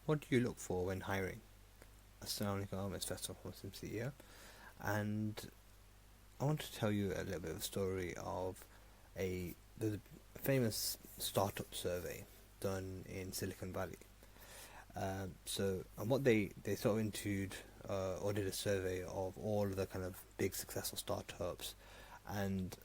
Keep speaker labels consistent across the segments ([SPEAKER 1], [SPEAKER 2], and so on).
[SPEAKER 1] What do you look for when hiring? Assalamu alaikum, it's Faisal from here, and I want to tell you a little bit of a story of there's a famous startup survey done in Silicon Valley. And what they sort of interviewed or did a survey of all of the kind of big successful startups, and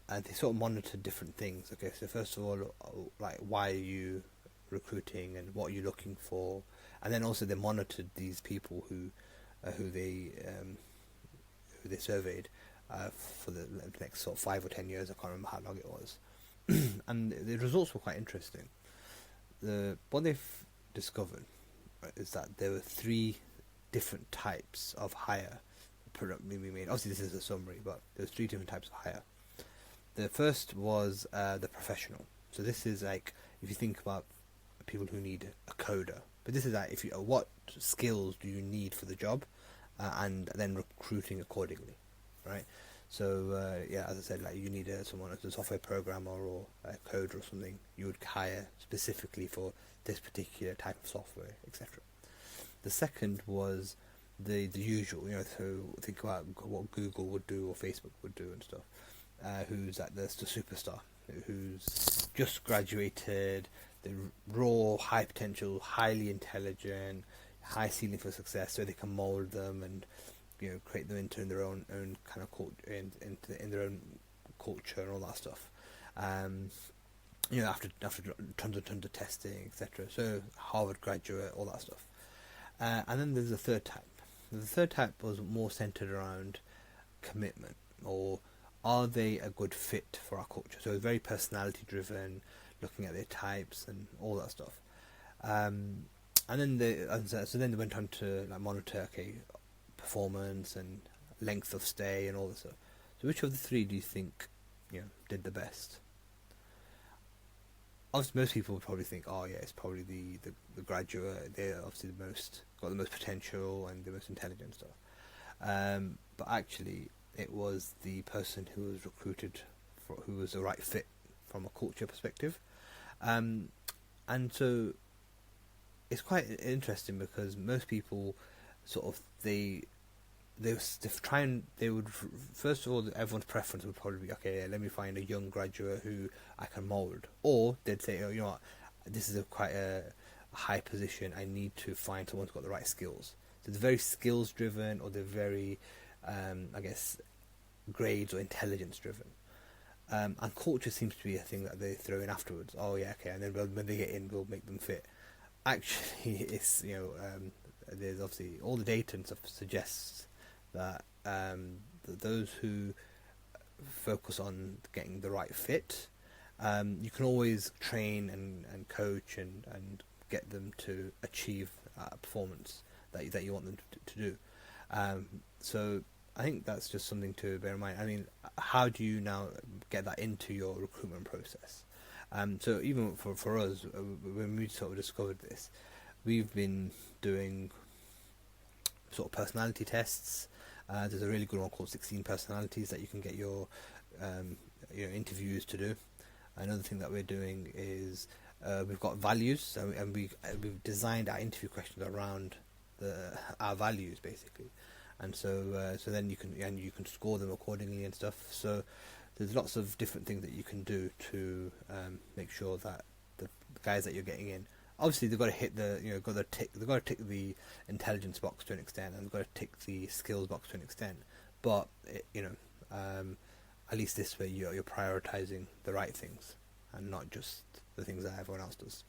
[SPEAKER 1] they sort of monitored different things. Okay, so first of all, like, why are you recruiting and what are you looking for, and then also they monitored these people who they surveyed for the next sort of 5 or 10 years. I can't remember how long it was, and the results were quite interesting. What they've discovered, right, is that there were three different types of hire. Obviously this is a summary, but there's three different types of hire. The first was the professional. So this is like, if you think about people who need a coder, but this is like, if you what skills do you need for the job, and then recruiting accordingly, right? So as I said, like, you need someone as a software programmer or a coder or something, you would hire specifically for this particular type of software, etc. The second was the usual, so think about what Google would do or Facebook would do and stuff. Who's like the superstar, who's just graduated, the raw, high potential, highly intelligent, high ceiling for success, so they can mold them and create them into their own kind of culture, in their own culture and all that stuff. After tons of testing, etc. So Harvard graduate, all that stuff. And then there's a third type. The third type was more centered around commitment, or are they a good fit for our culture? So it's very personality driven, looking at their types and all that stuff. And then they went on to like monitor performance and length of stay and all this stuff. So which of the three do you think did the best? Obviously, most people would probably think, oh yeah, it's probably the graduate. They're obviously got the most potential and the most intelligent stuff. But actually, it was the person who was recruited who was the right fit from a culture perspective. And so it's quite interesting because most people sort of they would, first of all, everyone's preference would probably be, okay, let me find a young graduate who I can mold, or they'd say, oh, you know what, this is quite a high position, I need to find someone who's got the right skills. So it's very skills driven, or they're very grades or intelligence driven. And culture seems to be a thing that they throw in afterwards. Oh yeah, okay, and then when they get in, we'll make them fit. Actually, it's there's obviously all the data and stuff suggests that those who focus on getting the right fit, you can always train and coach and get them to achieve a performance that you want them to do. So I think that's just something to bear in mind. I mean, how do you now get that into your recruitment process? So even for us, when we sort of discovered this, we've been doing sort of personality tests. There's a really good one called 16 Personalities that you can get your interviews to do. Another thing that we're doing is we've got values, and we've designed our interview questions around our values basically, and so then you can score them accordingly and stuff. So there's lots of different things that you can do to make sure that the guys that you're getting in, obviously they've got to hit they've got to tick the intelligence box to an extent, and they've got to tick the skills box to an extent. But at least this way you're prioritizing the right things and not just the things that everyone else does.